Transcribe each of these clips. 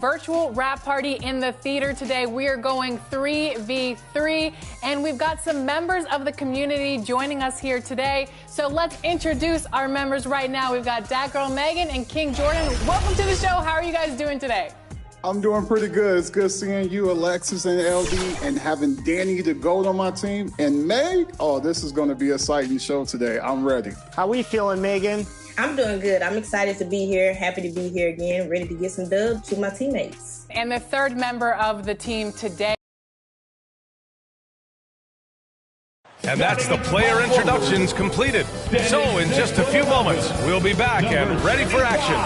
Virtual rap party in the theater today. We are going 3v3, and we've got some members of the community joining us here today. So let's introduce our members right now. We've got Dat Girl Megan and King Jordan. Welcome to the show. How are you guys doing today? I'm doing pretty good. It's good seeing you, Alexis and LD, and having Danny the GOAT on my team. And Meg, oh, this is going to be an exciting show today. I'm ready. How we feeling, Megan? I'm doing good. I'm excited to be here. Happy to be here again. Ready to get some dubs to my teammates. And the third member of the team today. And that's the player introductions completed. So in just a few moments, we'll be back and ready for action.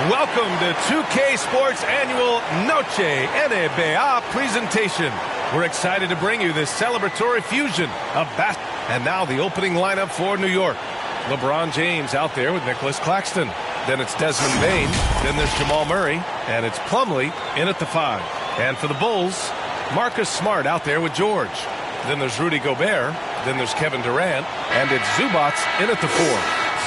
Welcome to 2K Sports Annual Noche NBA presentation. We're excited to bring you this celebratory fusion of basketball. And now the opening lineup for New York. LeBron James out there with Nicholas Claxton. Then it's Desmond Bain. Then there's Jamal Murray. And it's Plumlee in at the 5. And for the Bulls, Marcus Smart out there with George. Then there's Rudy Gobert. Then there's Kevin Durant. And it's Zubac in at the 4.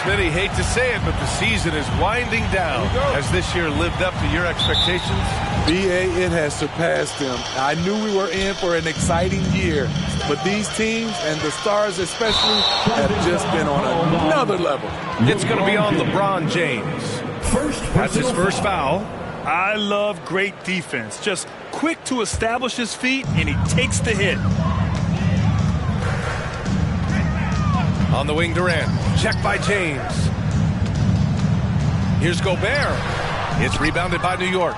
Smitty, hate to say it, but the season is winding down. Has this year lived up to your expectations? B.A., it has surpassed them. I knew we were in for an exciting year, but these teams, and the stars especially, have just been on another level. It's going to be on LeBron James. That's his first foul. I love great defense. Just quick to establish his feet, and he takes the hit. On the wing, Durant. Checked by James. Here's Gobert. It's rebounded by New York.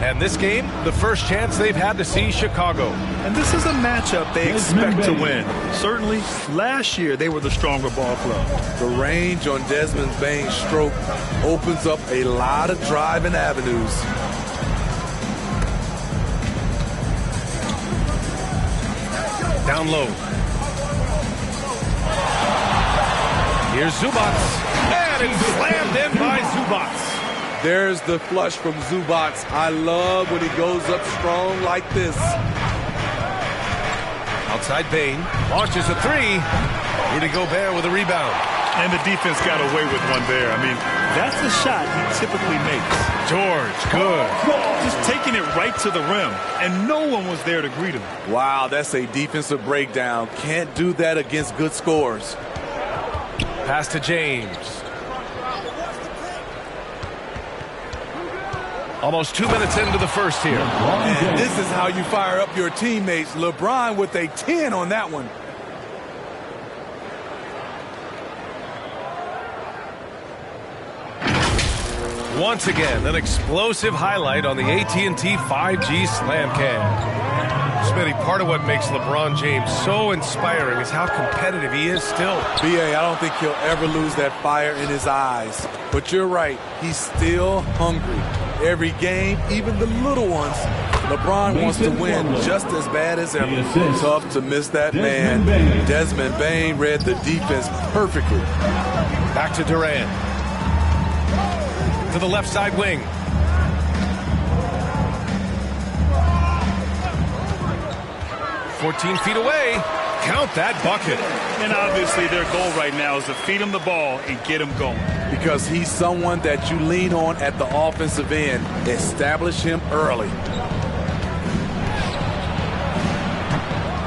And this game, the first chance they've had to see Chicago. And this is a matchup they expect to win. Certainly, last year they were the stronger ball club. The range on Desmond Bain's stroke opens up a lot of driving avenues. Down low. Here's Zubac, and it's slammed in by Zubac. There's the flush from Zubac. I love when he goes up strong like this. Outside Bain, launches a 3. Rudy Gobert with a rebound. And the defense got away with one there. I mean, that's the shot he typically makes. George, good. Just taking it right to the rim, and no one was there to greet him. Wow, that's a defensive breakdown. Can't do that against good scores. Pass to James. Almost 2 minutes into the first here. And this is how you fire up your teammates. LeBron with a 10 on that one. Once again, an explosive highlight on the AT&T 5G Slam Cam. Smitty, part of what makes LeBron James so inspiring is how competitive he is still. B.A., I don't think he'll ever lose that fire in his eyes. But you're right, he's still hungry. Every game, even the little ones, LeBron wants to win just as bad as ever. Tough to miss that man. Desmond Bain read the defense perfectly. Back to Durant. To the left side wing. "14 feet away." Count that bucket. And obviously their goal right now is to feed him the ball and get him going. Because he's someone that you lean on at the offensive end. Establish him early.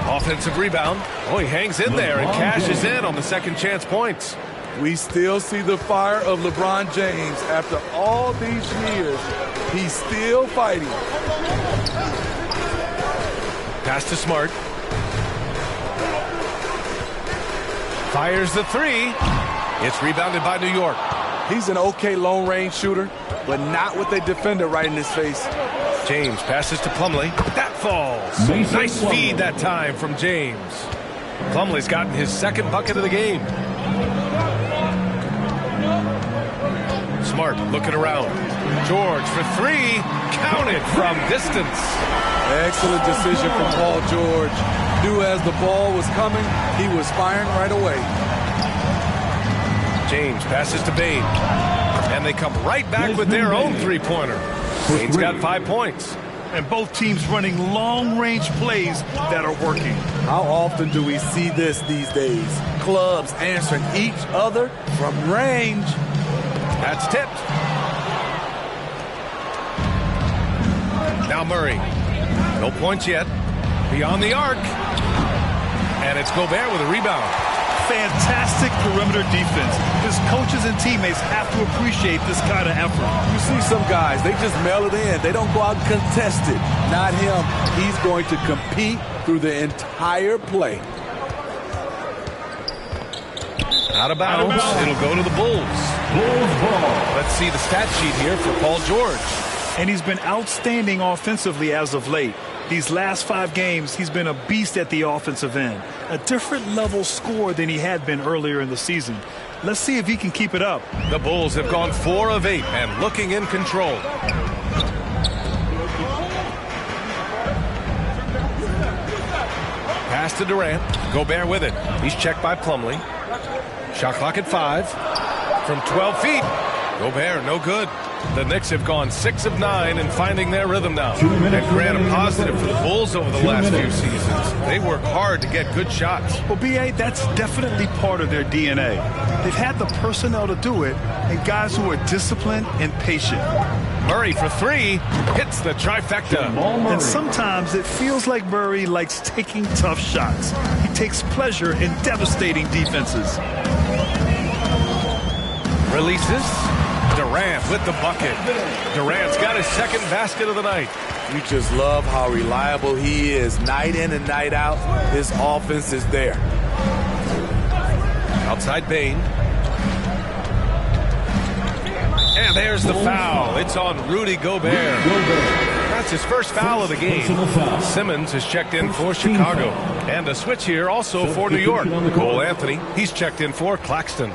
Offensive rebound. Oh, he hangs in there and cashes in on the second chance points. We still see the fire of LeBron James after all these years. He's still fighting. Pass to Smart. Fires the 3. It's rebounded by New York. He's an okay long-range shooter, but not with a defender right in his face. James passes to Plumlee. That falls. Nice feed that time from James. Plumlee's gotten his second bucket of the game. Smart looking around. George for 3. Counted from distance. Excellent decision from Paul George. Knew as the ball was coming, he was firing right away. James passes to Bain. And they come right back with their own three-pointer. Bain's got 5 points. And both teams running long-range plays that are working. How often do we see this these days? Clubs answering each other from range. That's tipped. Now Murray. No points yet. Beyond the arc. And it's Gobert with a rebound. Fantastic perimeter defense. His coaches and teammates have to appreciate this kind of effort. You see some guys, they just mail it in. They don't go out and contest it. Not him. He's going to compete through the entire play. Out of bounds. It'll go to the Bulls. Let's see the stat sheet here for Paul George. And he's been outstanding offensively as of late. These last 5 games, he's been a beast at the offensive end. A different level score than he had been earlier in the season. Let's see if he can keep it up. The Bulls have gone 4 of 8 and looking in control. Pass to Durant. Gobert with it. He's checked by Plumlee. Shot clock at 5. From 12 feet. Gobert, no good. The Knicks have gone 6 of 9 and finding their rhythm now. And Grant, a positive for the Bulls over the last few seasons. They work hard to get good shots. Well, B.A., that's definitely part of their DNA. They've had the personnel to do it and guys who are disciplined and patient. Murray for 3. Hits the trifecta. And sometimes it feels like Murray likes taking tough shots. He takes pleasure in devastating defenses. Releases. Durant with the bucket. Durant's got his second basket of the night. You just love how reliable he is. Night in and night out, his offense is there. Outside Bane. And there's the foul. It's on Rudy Gobert. That's his first foul of the game. Simmons has checked in for Chicago. And a switch here also for New York. Cole Anthony, he's checked in for Claxton.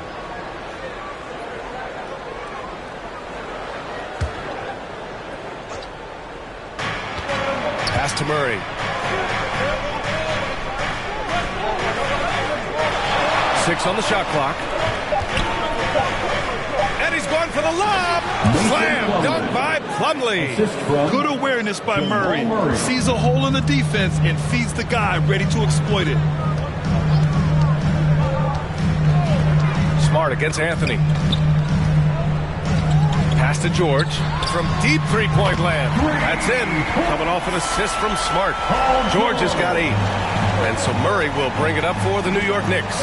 Pass to Murray. Six on the shot clock. And he's going for the lob. Slam dunk by Plumlee. Good awareness by Murray. Sees a hole in the defense and feeds the guy ready to exploit it. Smart against Anthony. Pass to George from deep three-point land. That's in. Coming off an assist from Smart. George has got 8. And so Murray will bring it up for the New York Knicks.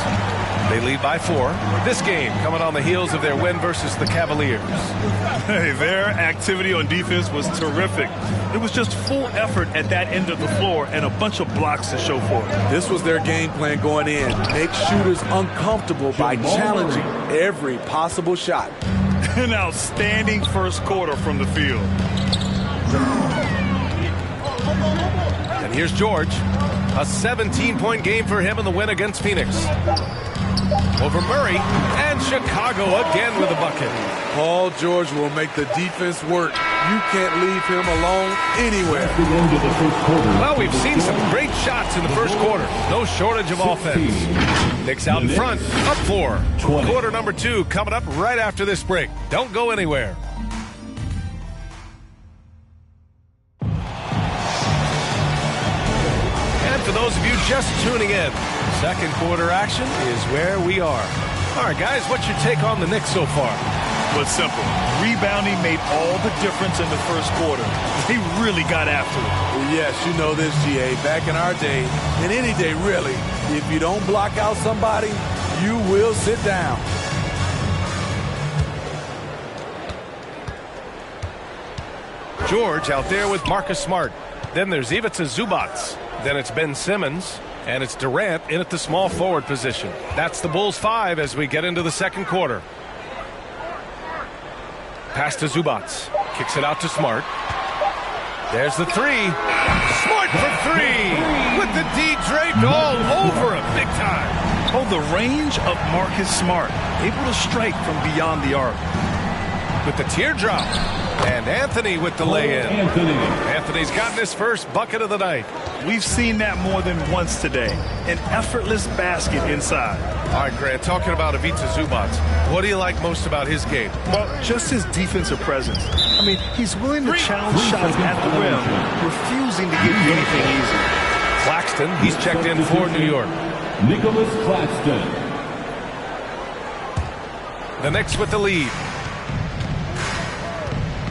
They lead by 4. This game coming on the heels of their win versus the Cavaliers. Hey, their activity on defense was terrific. It was just full effort at that end of the floor and a bunch of blocks to show for it. This was their game plan going in. Make shooters uncomfortable by challenging every possible shot. An outstanding first quarter from the field. And here's George. A 17-point game for him in the win against Phoenix. Over Murray, and Chicago again with a bucket. Paul George will make the defense work. You can't leave him alone anywhere. Well, we've seen some great shots in the first quarter. No shortage of offense. Knicks out in front, up 4. Quarter number 2 coming up right after this break. Don't go anywhere. And for those of you just tuning in, second quarter action is where we are. All right, guys, what's your take on the Knicks so far? Well, it's simple. Rebounding made all the difference in the first quarter. They really got after it. Well, yes, you know this, GA. Back in our day, and any day really, if you don't block out somebody, you will sit down. George out there with Marcus Smart. Then there's Ivica Zubac. Then it's Ben Simmons. And it's Durant in at the small forward position. That's the Bulls 5 as we get into the second quarter. Pass to Zubac. Kicks it out to Smart. There's the 3. Smart for 3. With the D draped all over him. Big time. Oh, the range of Marcus Smart. Able to strike from beyond the arc. With the teardrop. And Anthony with the lay-in. Anthony's gotten his first bucket of the night. We've seen that more than once today. An effortless basket inside. All right, Grant, talking about Ivica Zubac, what do you like most about his game? Well, just his defensive presence. I mean, he's willing to challenge shots at the rim, refusing to give anything easy. Claxton, he's checked in for New York. Nicholas Claxton. The Knicks with the lead.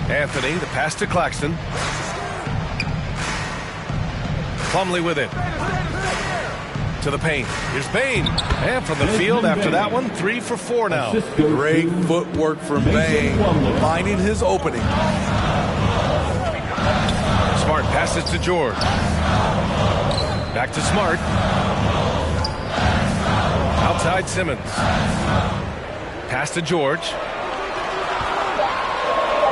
Anthony, the pass to Claxton. Plumlee with it. To the paint. Here's Bane. And from the field after that one, 3 for 4 now. Great footwork from Bane, finding his opening. Smart passes to George. Back to Smart. Outside Simmons. Pass to George.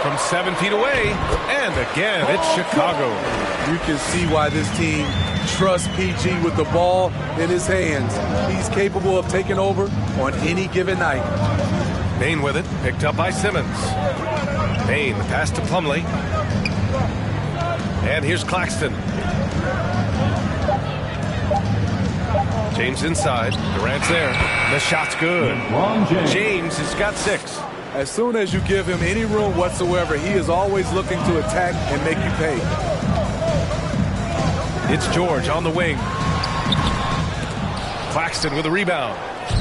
From 7 feet away. And again, it's Chicago. You can see why this team trusts PG with the ball in his hands. He's capable of taking over on any given night. Bane with it. Picked up by Simmons. Bane, the pass to Plumlee. And here's Claxton. James inside. Durant's there. The shot's good. James has got 6. As soon as you give him any room whatsoever, he is always looking to attack and make you pay. It's George on the wing. Claxton with a rebound.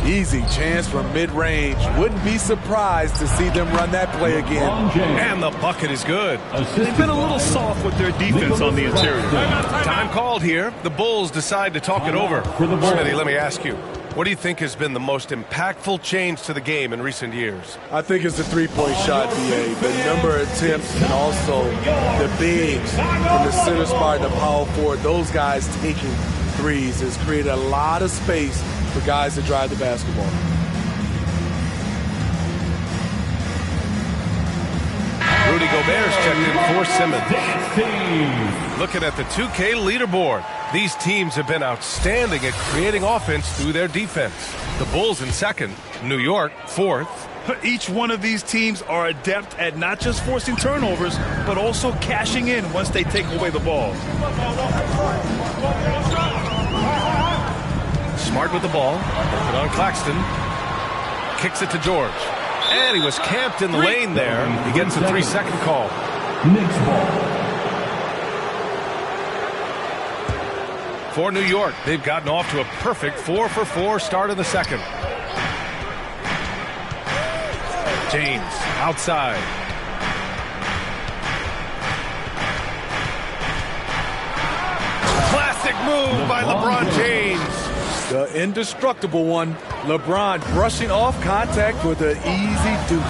Easy chance from mid-range. Wouldn't be surprised to see them run that play again. And the bucket is good. They've been a little soft with their defense on the interior. Time called here. The Bulls decide to talk it over. Smitty, let me ask you, what do you think has been the most impactful change to the game in recent years? I think it's the three-point shot, BA. The number of attempts and also the bigs from the center spot and the power forward. Those guys taking threes has created a lot of space for guys to drive the basketball. Rudy Gobert's checked in for Simmons. Looking at the 2K leaderboard, these teams have been outstanding at creating offense through their defense. The Bulls in second, New York 4th. Each one of these teams are adept at not just forcing turnovers, but also cashing in once they take away the ball. Smart with the ball. Working on Claxton. Kicks it to George. And he was camped in the lane there. He gets a 3-second call. Knicks ball. For New York, they've gotten off to a perfect 4 for 4 start of the second. James outside. Classic move by LeBron James. The indestructible one, LeBron brushing off contact with an easy deuce.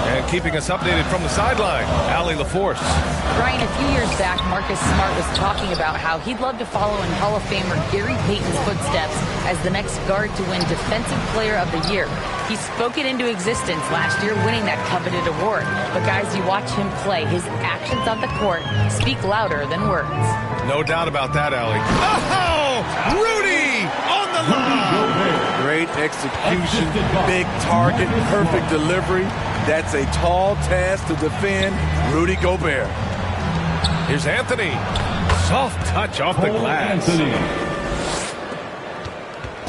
And keeping us updated from the sideline, Allie LaForce. Brian, a few years back, Marcus Smart was talking about how he'd love to follow in Hall of Famer Gary Payton's footsteps as the next guard to win Defensive Player of the Year. He spoke it into existence last year, winning that coveted award. But guys, you watch him play, his actions on the court speak louder than words. No doubt about that, Allie. Oh, Rudy on the line. Great execution, big target, perfect delivery. That's a tall task to defend Rudy Gobert. Here's Anthony. Soft touch off the glass.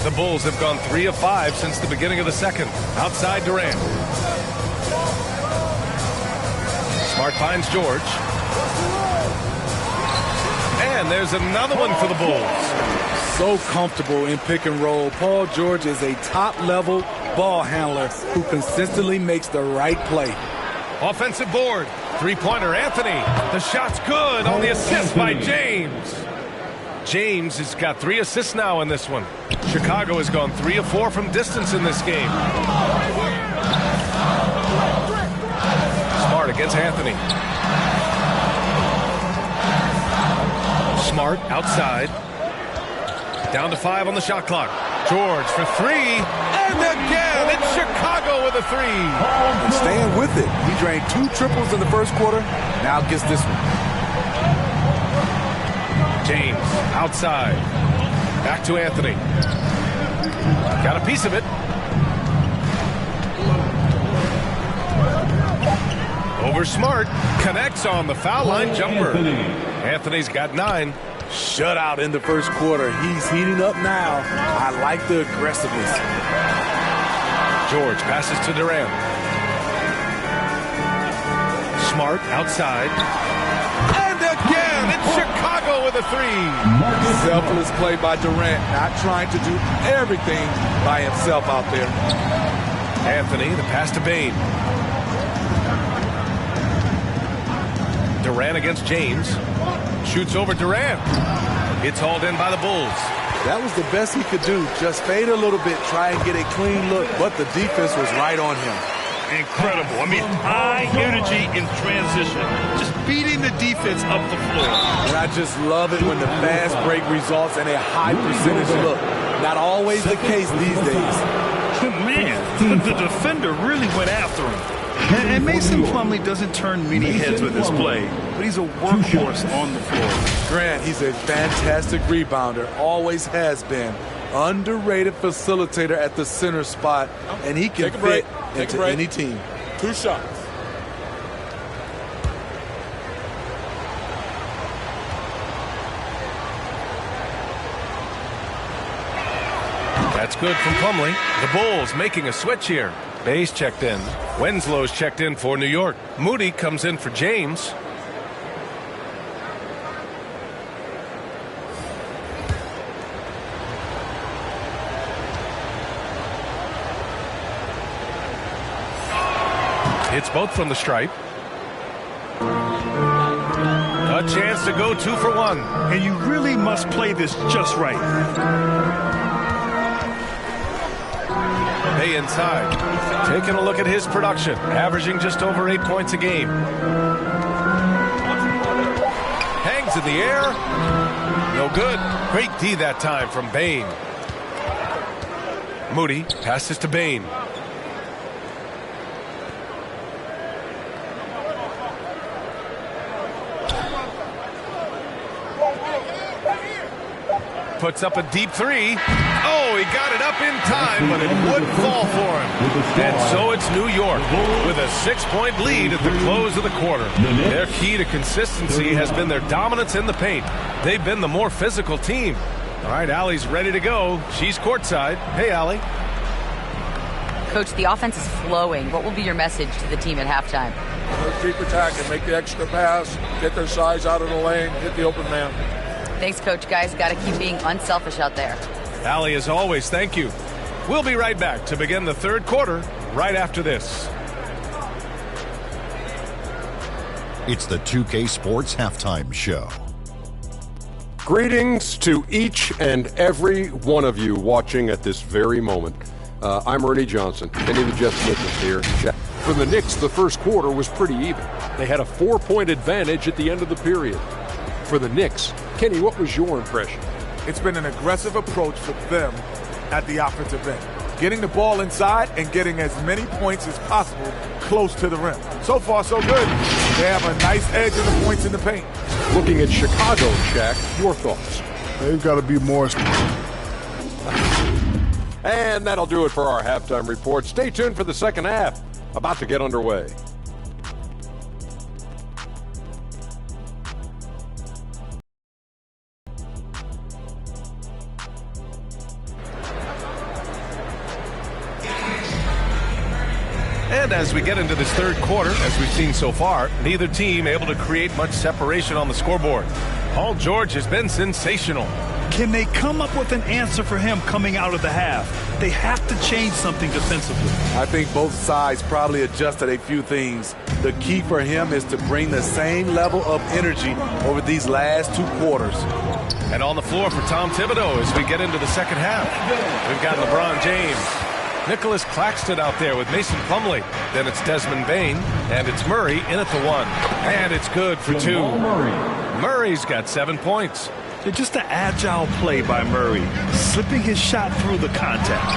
The Bulls have gone 3 of 5 since the beginning of the second. Outside Durant. Smart finds George. And there's another one for the Bulls. So comfortable in pick and roll. Paul George is a top-level ball handler who consistently makes the right play. Offensive board. Three-pointer Anthony. The shot's good on the assist by James. James has got 3 assists now in this one. Chicago has gone 3 of 4 from distance in this game. Smart against Anthony. Smart outside. Down to 5 on the shot clock. George for 3. And again, it's Chicago with a 3. And staying with it. He drained 2 triples in the first quarter. Now gets this one. James outside. Back to Anthony. Got a piece of it. Over Smart. Connects on the foul line jumper. Anthony's got 9. Shutout in the first quarter. He's heating up now. I like the aggressiveness. George passes to Durant. Smart outside. And again, it's Chicago with a 3. Selfless play by Durant. Not trying to do everything by himself out there. Anthony, the pass to Bane. Durant against James. Shoots over Durant. It's hauled in by the Bulls. That was the best he could do. Just fade a little bit, try and get a clean look, but the defense was right on him. Incredible. I mean, high energy in transition. Just beating the defense up the floor. And I just love it when the fast break results in a high percentage look. Not always the case these days. Man, the defender really went after him. And Mason Plumlee doesn't turn many heads with his play, but he's a workhorse on the floor. Grant, he's a fantastic rebounder, always has been. Underrated facilitator at the center spot, and he can fit into any team. 2 shots. That's good from Plumlee. The Bulls making a switch here. Bay's checked in. Wenslow's checked in for New York. Moody comes in for James. Hits both from the stripe. A chance to go 2 for 1. And you really must play this just right. Bay inside. Taking a look at his production. Averaging just over 8 points a game. Hangs in the air. No good. Great D that time from Bain. Moody passes to Bain. Puts up a deep 3. Oh, he got it up in time, but it wouldn't fall for him. And so it's New York with a 6-point lead at the close of the quarter. Their key to consistency has been their dominance in the paint. They've been the more physical team. All right, Allie's ready to go. She's courtside. Hey, Allie. Coach, the offense is flowing. What will be your message to the team at halftime? Keep attacking, make the extra pass, get their size out of the lane, hit the open man. Thanks, Coach. Guys, got to keep being unselfish out there. Allie, as always, thank you. We'll be right back to begin the third quarter right after this. It's the 2K Sports Halftime Show. Greetings to each and every one of you watching at this very moment. I'm Ernie Johnson. Kenny the Jet Smith is here. For the Knicks, the first quarter was pretty even. They had a 4-point advantage at the end of the period. For the Knicks, Kenny, what was your impression? It's been an aggressive approach for them at the offensive end. Getting the ball inside and getting as many points as possible close to the rim. So far, so good. They have a nice edge in the points in the paint. Looking at Chicago, Shaq, your thoughts? They've got to be more. And that'll do it for our halftime report. Stay tuned for the second half. About to get underway. And as we get into this third quarter, as we've seen so far, neither team able to create much separation on the scoreboard. Paul George has been sensational. Can they come up with an answer for him coming out of the half? They have to change something defensively. I think both sides probably adjusted a few things. The key for him is to bring the same level of energy over these last 2 quarters. And on the floor for Tom Thibodeau as we get into the second half. We've got LeBron James. Nicholas Claxton out there with Mason Plumlee. Then it's Desmond Bain, and it's Murray in at the 1. And it's good for 2. Murray's got 7 points. It's just an agile play by Murray, slipping his shot through the contact.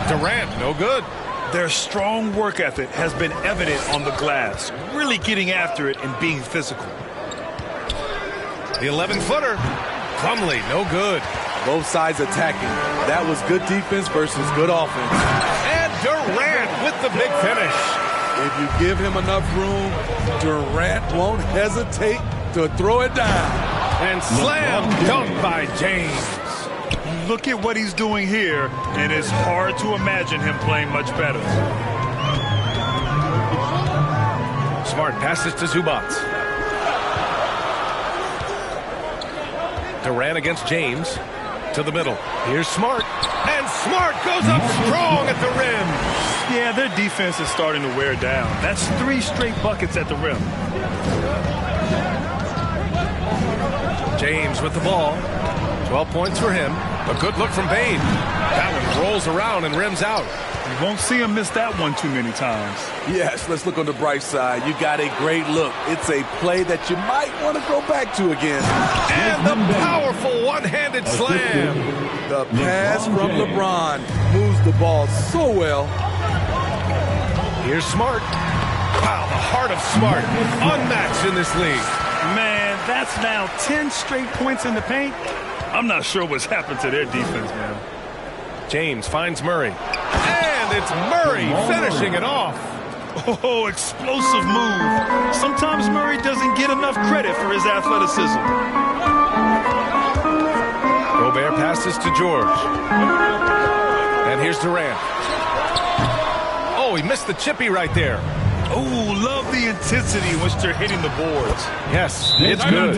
Durant, no good. Their strong work ethic has been evident on the glass, really getting after it and being physical. The 11-footer. Plumlee, no good. Both sides attacking. That was good defense versus good offense. And Durant with the big finish. If you give him enough room, Durant won't hesitate to throw it down. And slam dunk by James. Look at what he's doing here, and it's hard to imagine him playing much better. Smart passes to Zubac. Durant against James. to the middle. Here's Smart. And Smart goes up strong at the rim. Yeah, their defense is starting to wear down. That's 3 straight buckets at the rim. James with the ball. 12 points for him. A good look from Bain. That one rolls around and rims out. You won't see him miss that one too many times. Yes, let's look on the bright side. You got a great look. It's a play that you might want to go back to again. And the powerful one-handed slam. The pass from LeBron moves the ball so well. Here's Smart. Wow, the heart of Smart. Unmatched in this league. Man, that's now 10 straight points in the paint. I'm not sure what's happened to their defense, man. James finds Murray. And it's Murray finishing it off. Oh, explosive move. Sometimes Murray doesn't get enough credit for his athleticism. Gobert passes to George. And here's Durant. Oh, he missed the chippy right there. Oh, love the intensity in which they're hitting the boards. Yes, it's good.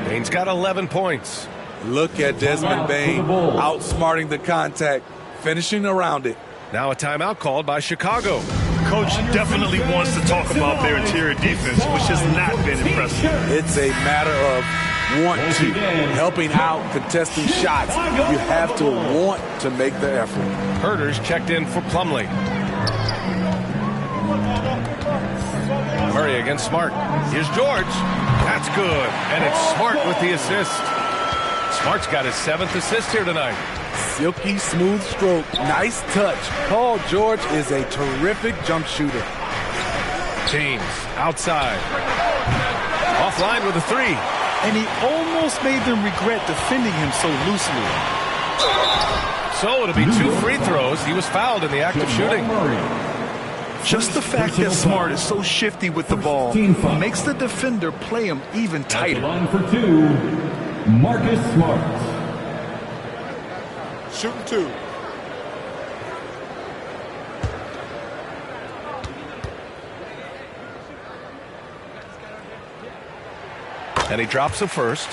Bain's got 11 points. Look at Desmond Bain outsmarting the contact, finishing around it. Now a timeout called by Chicago. Coach definitely wants to talk about their interior defense, which has not been impressive. It's a matter of want to, helping out, contesting shots. You have to want to make the effort. Herter's checked in for Plumlee. Murray against Smart. Here's George. That's good. And it's Smart with the assist. Smart's got his 7th assist here tonight. Silky smooth stroke. Nice touch. Paul George is a terrific jump shooter. James outside. Offline with a 3. And he almost made them regret defending him so loosely. So it'll be 2 free throws. He was fouled in the act of shooting. Just the fact that Smart is so shifty with the ball makes the defender play him even tighter. Line for 2, Marcus Smart. Shooting 2. And he drops the first.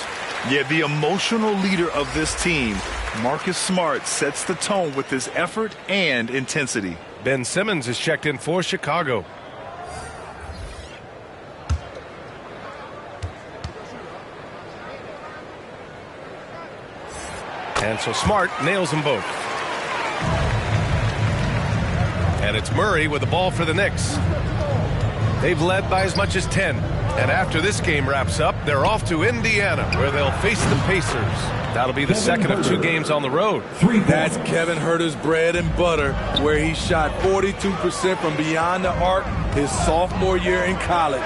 Yeah, the emotional leader of this team, Marcus Smart, sets the tone with his effort and intensity. Ben Simmons is checked in for Chicago. And so Smart nails them both. And it's Murray with the ball for the Knicks. They've led by as much as 10. And after this game wraps up, they're off to Indiana, where they'll face the Pacers. That'll be the second of 2 games on the road. That's Kevin Herter's bread and butter, where he shot 42% from beyond the arc his sophomore year in college.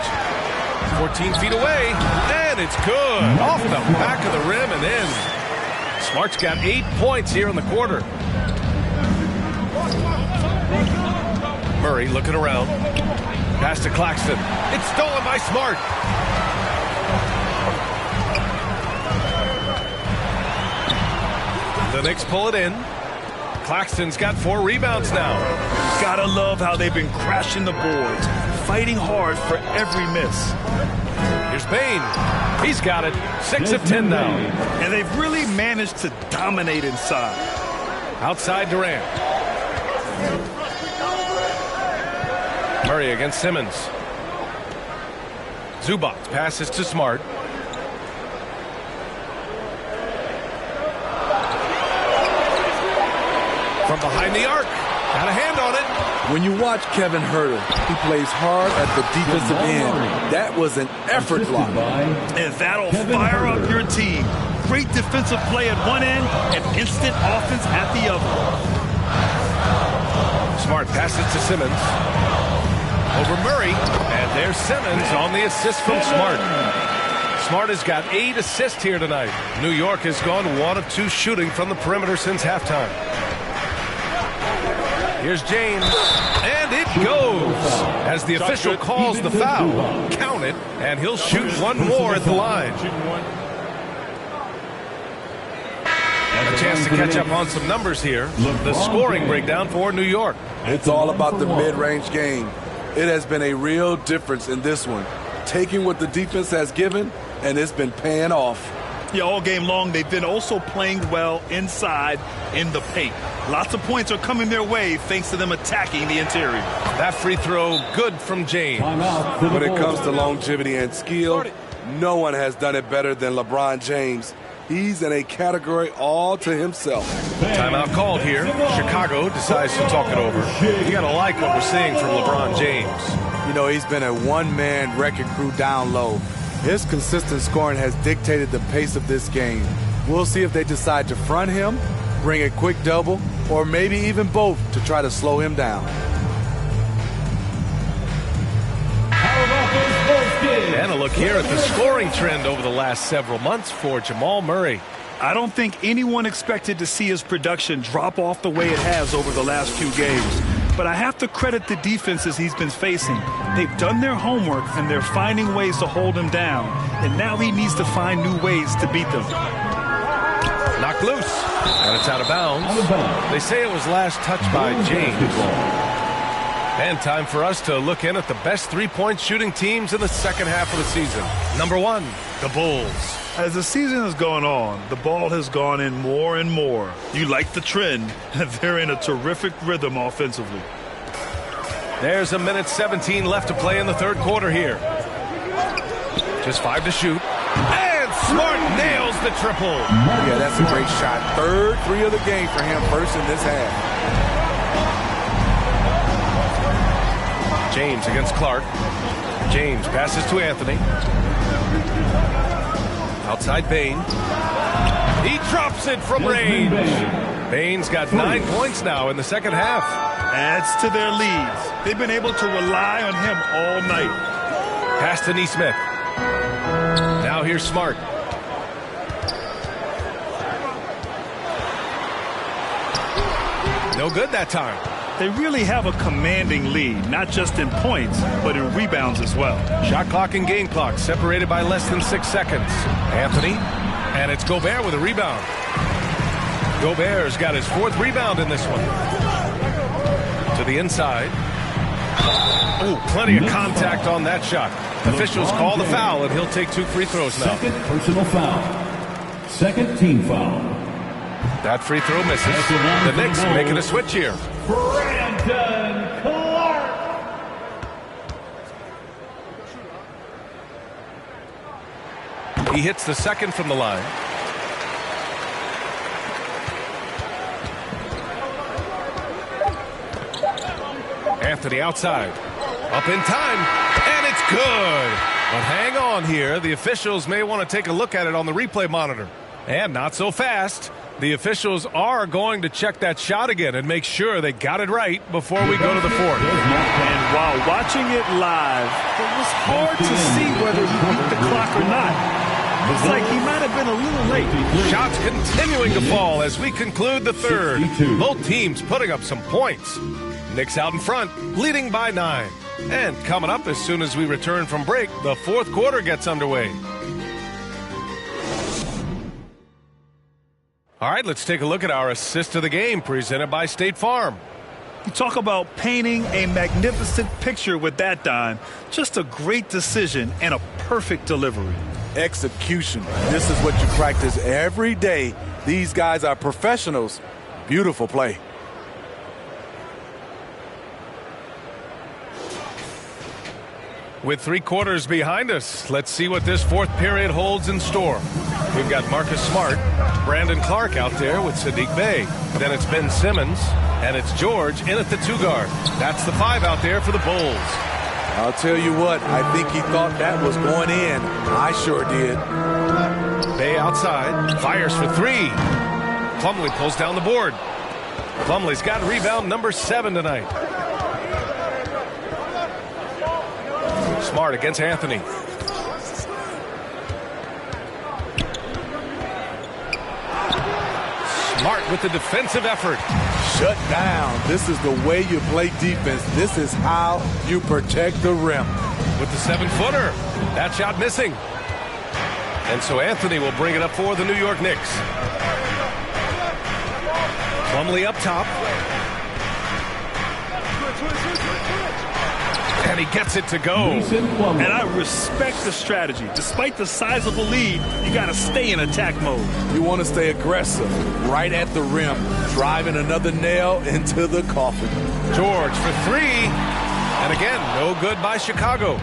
14 feet away, and it's good. Off the back of the rim and in. Smart's got 8 points here in the quarter. Murray looking around. Pass to Claxton. It's stolen by Smart. The Knicks pull it in. Claxton's got 4 rebounds now. Gotta love how they've been crashing the boards, fighting hard for every miss. Here's Bain. He's got it. 6 of 10 now. And they've really managed to dominate inside. Outside Durant. Murray against Simmons. Zubac passes to Smart. From behind the arc. Got a hand on it. When you watch Kevin Herter, he plays hard at the defensive end. That was an effort block. And that'll fire up your team. Great defensive play at one end and instant offense at the other. Smart passes to Simmons. Over Murray. And there's Simmons on the assist from Smart. Smart has got 8 assists here tonight. New York has gone 1 of 2 shooting from the perimeter since halftime. Here's James, and it goes. As the official calls the foul, count it, and he'll shoot 1 more at the line. A chance to catch up on some numbers here. The scoring breakdown for New York. It's all about the mid-range game. It has been a real difference in this one. Taking what the defense has given, and it's been paying off. Yeah, all game long, they've been also playing well inside in the paint. Lots of points are coming their way thanks to them attacking the interior. That free throw, good from James. When it comes to longevity and skill, no one has done it better than LeBron James. He's in a category all to himself. Timeout called here. Chicago decides to talk it over. You got to like what we're seeing from LeBron James. You know, he's been a one-man wrecking crew down low. His consistent scoring has dictated the pace of this game. We'll see if they decide to front him, bring a quick double, or maybe even both to try to slow him down. And a look here at the scoring trend over the last several months for Jamal Murray. I don't think anyone expected to see his production drop off the way it has over the last few games. But I have to credit the defenses he's been facing. They've done their homework, and they're finding ways to hold him down. And now he needs to find new ways to beat them. Knocked loose, and it's out of bounds. They say it was last touched by James. And time for us to look in at the best three-point shooting teams in the second half of the season. Number 1, the Bulls. As the season has gone on, the ball has gone in more and more. You like the trend. They're in a terrific rhythm offensively. There's a minute 17 left to play in the third quarter here. Just 5 to shoot. And Smart nails the triple. Yeah, that's a great shot. Third three of the game for him, first in this half. James against Clark. James passes to Anthony. Outside Bane. He drops it from range. Bane's got 9 points now in the second half. Adds to their leads. They've been able to rely on him all night. Pass to Nesmith. Now here's Smart. No good that time. They really have a commanding lead, not just in points, but in rebounds as well. Shot clock and game clock separated by less than 6 seconds. Anthony, and it's Gobert with a rebound. Gobert's got his 4th rebound in this one. To the inside. Oh, plenty of contact on that shot. Officials call the foul, and he'll take 2 free throws now. Second personal foul. Second team foul. That free throw misses. The Knicks making a switch here. Brandon Clark. He hits the second from the line. Anthony outside. Up in time. And it's good. But hang on here. The officials may want to take a look at it on the replay monitor. And not so fast. The officials are going to check that shot again and make sure they got it right before we go to the fourth. And while watching it live, it was hard to see whether he beat the clock or not. Looks like he might have been a little late. Shots continuing to fall as we conclude the third. Both teams putting up some points. Knicks out in front, leading by 9. And coming up as soon as we return from break, the fourth quarter gets underway. All right, let's take a look at our assist of the game presented by State Farm. You talk about painting a magnificent picture with that dime. Just a great decision and a perfect delivery. Execution. This is what you practice every day. These guys are professionals. Beautiful play. With 3 quarters behind us, let's see what this fourth period holds in store. We've got Marcus Smart, Brandon Clark out there with Sadiq Bey. Then it's Ben Simmons, and it's George in at the 2 guard. That's the 5 out there for the Bulls. I'll tell you what, I think he thought that was going in. I sure did. Bey outside, fires for 3. Plumlee pulls down the board. Plumlee's got rebound number 7 tonight. Smart against Anthony. Smart with the defensive effort. Shut down. This is the way you play defense. This is how you protect the rim. With the 7-footer. That shot missing. And so Anthony will bring it up for the New York Knicks. Plumlee up top. And he gets it to go. And I respect the strategy. Despite the sizable lead, you got to stay in attack mode. You want to stay aggressive, right at the rim, driving another nail into the coffin. George for three. And again, no good by Chicago.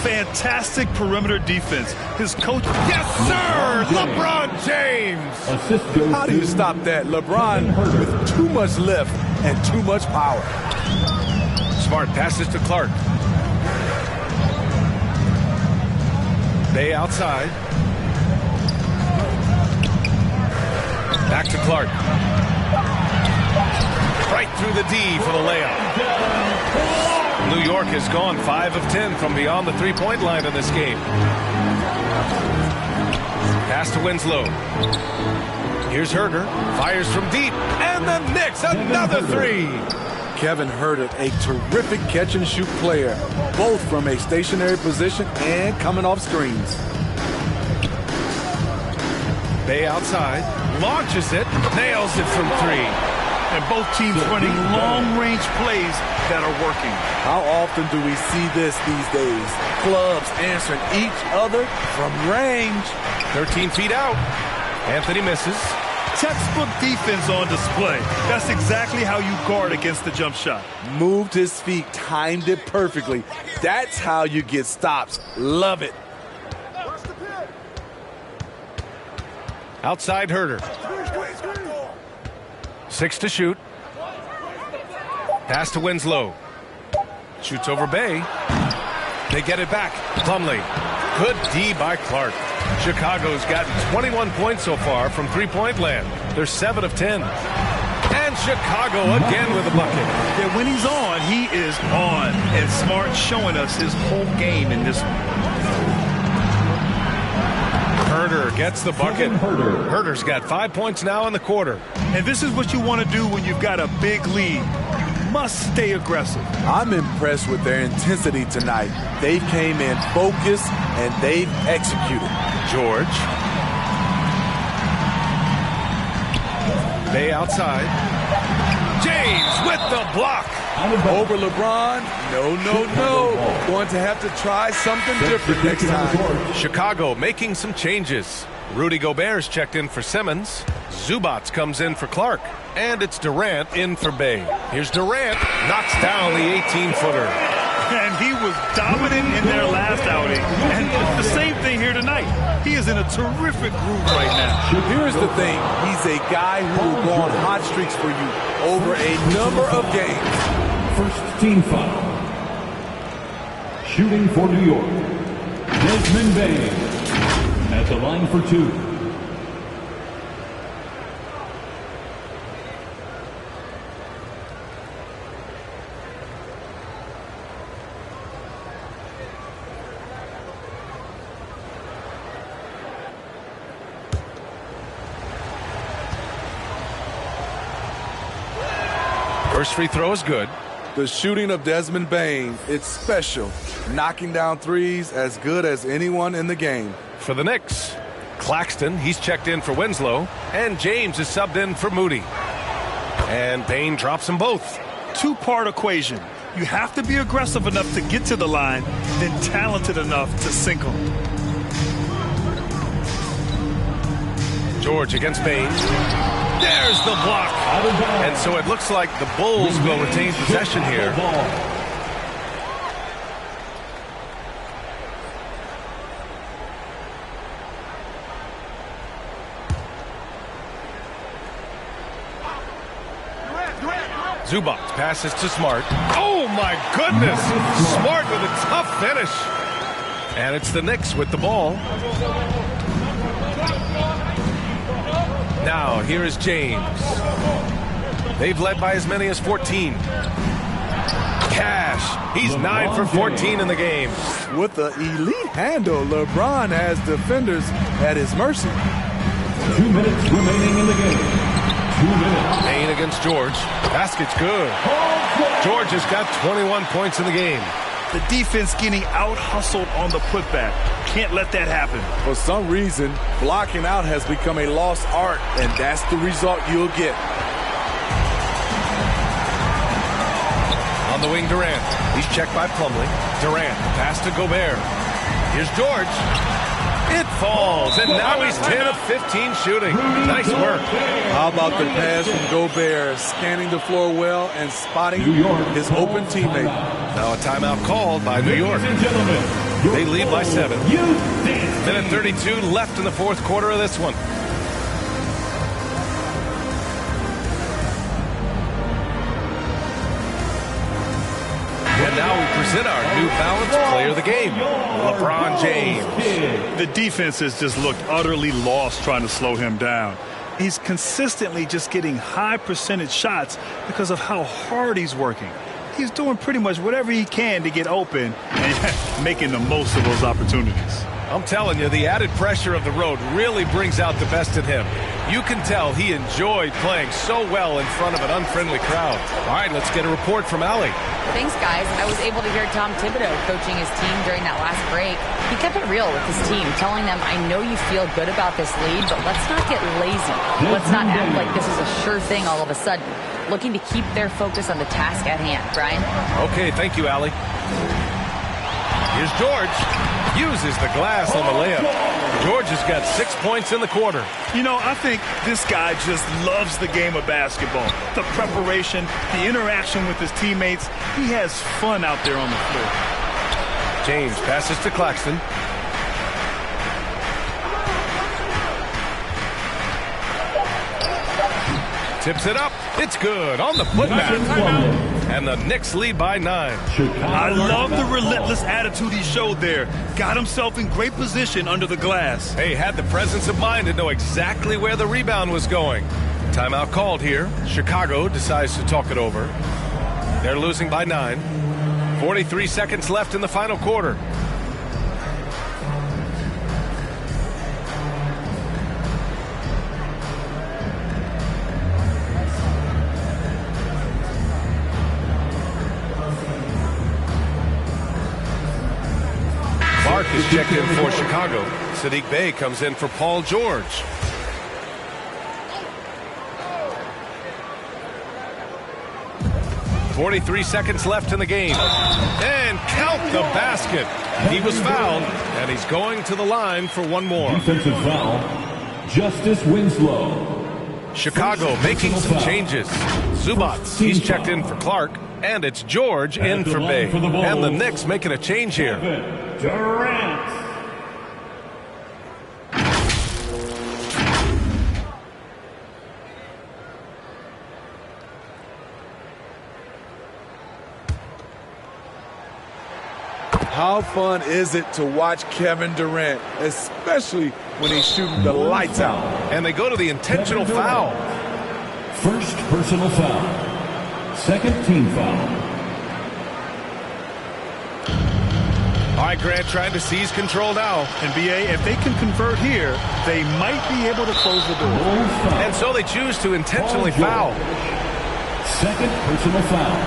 Fantastic perimeter defense. His coach... Yes, sir! LeBron James! How do you stop that? LeBron with too much lift and too much power. Smart passes to Clark. Bay outside. Back to Clark. Right through the D for the layup. New York has gone 5 of 10 from beyond the three-point line in this game. Pass to Winslow. Here's Herter. Fires from deep. And the Knicks, another three. Kevin Herter, a terrific catch-and-shoot player, both from a stationary position and coming off screens. Bay outside. Launches it. Nails it from three. And both teams running long-range plays that are working. How often do we see this these days? Clubs answering each other from range. 13 feet out. Anthony misses. Textbook defense on display. That's exactly how you guard against the jump shot. Moved his feet, timed it perfectly. That's how you get stops. Love it. Outside Herter. 6 to shoot. Pass to Winslow. Shoots over Bay. They get it back. Plumlee. Good D by Clark. Chicago's gotten 21 points so far from three-point land. They're 7 of 10. And Chicago again with a bucket. Yeah, when he's on, he is on. And Smart showing us his whole game in this one. Herter gets the bucket. Herter's got 5 points now in the quarter. And this is what you want to do when you've got a big lead. You must stay aggressive. I'm impressed with their intensity tonight. They came in focused and they've executed. George. Bay outside. James with the block. Over LeBron? No. Going to have to try something different next time. Chicago making some changes. Rudy Gobert's checked in for Simmons. Zubats comes in for Clark. And it's Durant in for Bay. Here's Durant. Knocks down the 18-footer. And he was dominant in their last outing. And the same thing here tonight. He is in a terrific groove right now. Here's the thing. He's a guy who will go on hot streaks for you over a number of games. First team foul. Shooting for New York, Desmond Bain at the line for two. First free throw is good. The shooting of Desmond Bain, it's special. Knocking down threes as good as anyone in the game. For the Knicks, Claxton, he's checked in for Winslow. And James is subbed in for Moody. And Bain drops them both. Two-part equation. You have to be aggressive enough to get to the line, then talented enough to sink them. George against Bain. There's the block. And so it looks like the Bulls will retain possession here. Zubats passes to Smart. Oh my goodness! Smart with a tough finish. And it's the Knicks with the ball. Now, here is James. They've led by as many as 14. Cash. He's 9 for 14 in the game. With the elite handle, LeBron has defenders at his mercy. 2 minutes remaining in the game. 2 minutes. Bain against George. Basket's good. George has got 21 points in the game. The defense getting out-hustled on the putback. Can't let that happen. For some reason, blocking out has become a lost art, and that's the result you'll get. On the wing, Durant. He's checked by Plumlee. Durant, pass to Gobert. Here's George. It falls, and now he's 10 of 15 shooting. Nice work. How about the pass from Gobert, scanning the floor well and spotting his open teammate. Now a timeout called by New York. They lead by 7. Minute 32 left in the fourth quarter of this one. And now we present our New Balance Player of the Game, LeBron James. The defenses just looked utterly lost trying to slow him down. He's consistently just getting high percentage shots because of how hard he's working. He's doing pretty much whatever he can to get open and making the most of those opportunities. I'm telling you, the added pressure of the road really brings out the best in him. You can tell he enjoyed playing so well in front of an unfriendly crowd. All right, let's get a report from Allie. Thanks, guys. I was able to hear Tom Thibodeau coaching his team during that last break. He kept it real with his team, telling them, I know you feel good about this lead, but let's not get lazy. Let's not act like this is a sure thing all of a sudden. Looking to keep their focus on the task at hand. Brian? Okay, thank you, Allie. Here's George. Uses the glass on the layup. George has got 6 points in the quarter. You know, I think this guy just loves the game of basketball. The preparation, the interaction with his teammates. He has fun out there on the floor. James passes to Claxton. Tips it up. It's good on the putback. And the Knicks lead by 9. I love the relentless attitude he showed there. Got himself in great position under the glass. Hey, had the presence of mind to know exactly where the rebound was going. Timeout called here. Chicago decides to talk it over. They're losing by 9. 43 seconds left in the final quarter. Clark is checked in for Chicago. Sadiq Bey comes in for Paul George. .43 seconds left in the game. And count the basket. He was fouled, and he's going to the line for one more. Defensive foul, Justice Winslow. Chicago making some changes. Zubats, he's checked in for Clark. And it's George in for Bey. And the Knicks making a change here. Durant. How fun is it to watch Kevin Durant, especially when he's shooting the lights out? And they go to the intentional foul. First personal foul. Second team foul. All right, Grant trying to seize control now. And BA, if they can convert here, they might be able to close the door. And so they choose to intentionally foul. Second personal foul.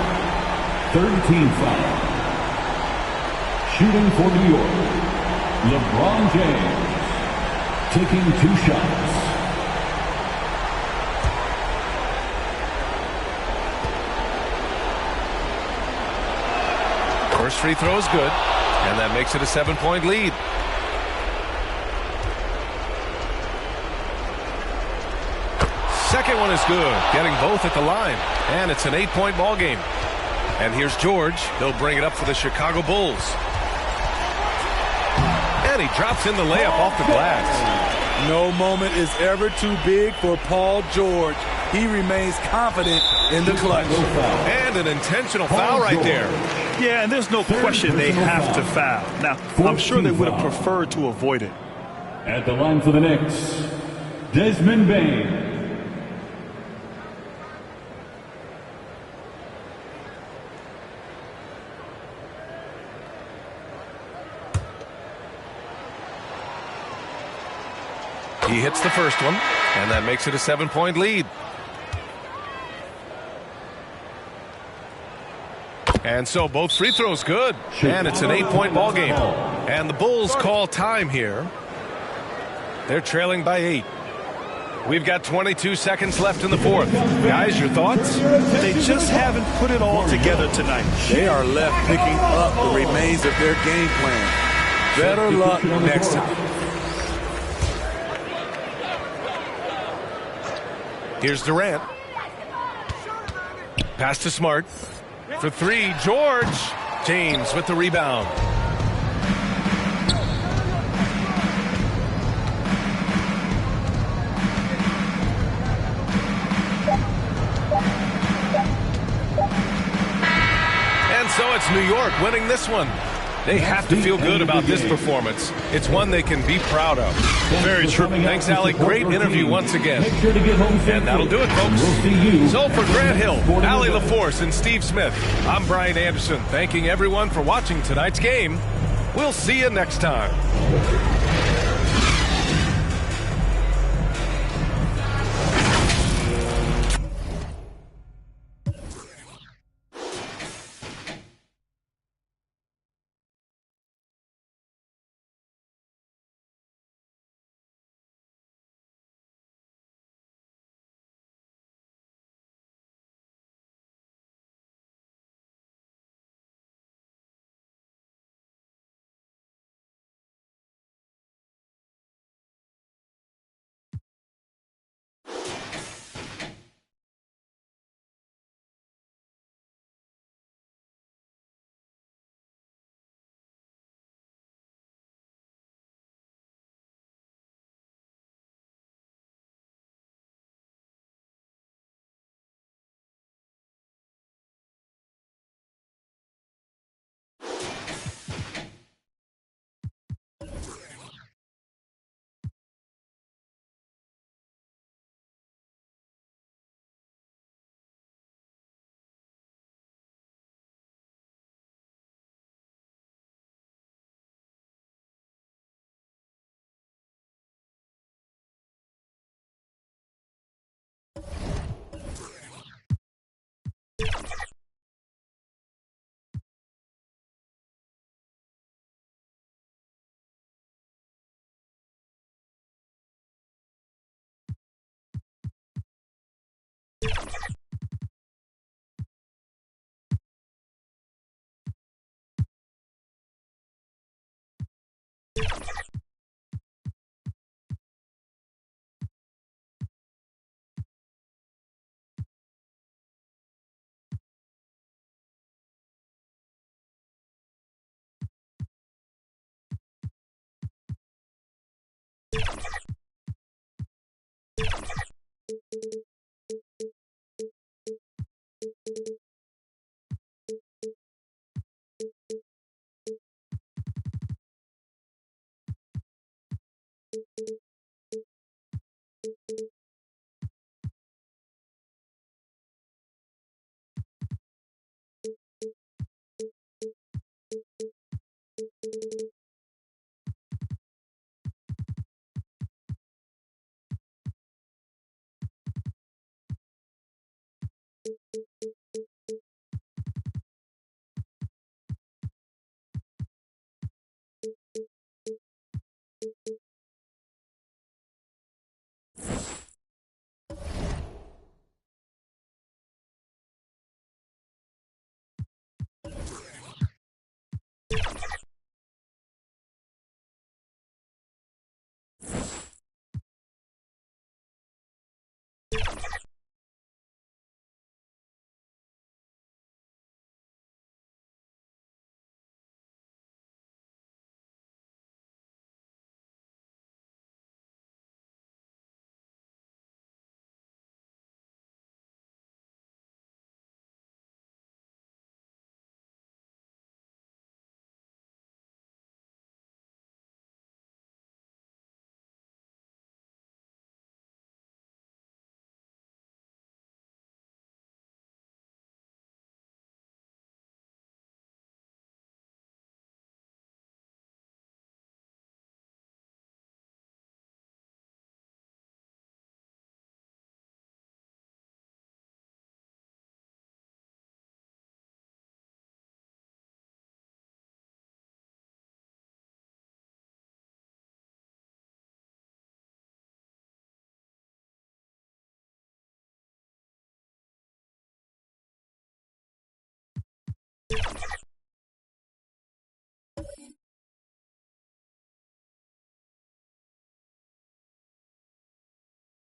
Third team foul. Shooting for New York, LeBron James, taking 2 shots. First free throw is good, and that makes it a 7-point lead. Second one is good, getting both at the line, and it's an 8-point ball game. And here's George. He'll bring it up for the Chicago Bulls. And he drops in the layup off the glass. No moment is ever too big for Paul George. He remains confident in the clutch. And an intentional foul right there. Yeah, and there's no question they have to foul. Now, I'm sure they would have preferred to avoid it. At the line for the Knicks, Desmond Bane. He hits the first one, and that makes it a 7-point lead. And so both free throws good, and it's an 8-point ball game. And the Bulls call time here. They're trailing by 8. We've got 22 seconds left in the fourth. Guys, your thoughts? They just haven't put it all together tonight. They are left picking up the remains of their game plan. Better luck next time. Here's Durant. Pass to Smart. For three, George. James with the rebound. And so it's New York winning this one. They have to feel good about this performance. It's one they can be proud of. Very true. Thanks, Allie. Great interview once again. And that'll do it, folks. So for Grant Hill, Allie LaForce, and Steve Smith, I'm Brian Anderson, thanking everyone for watching tonight's game. We'll see you next time.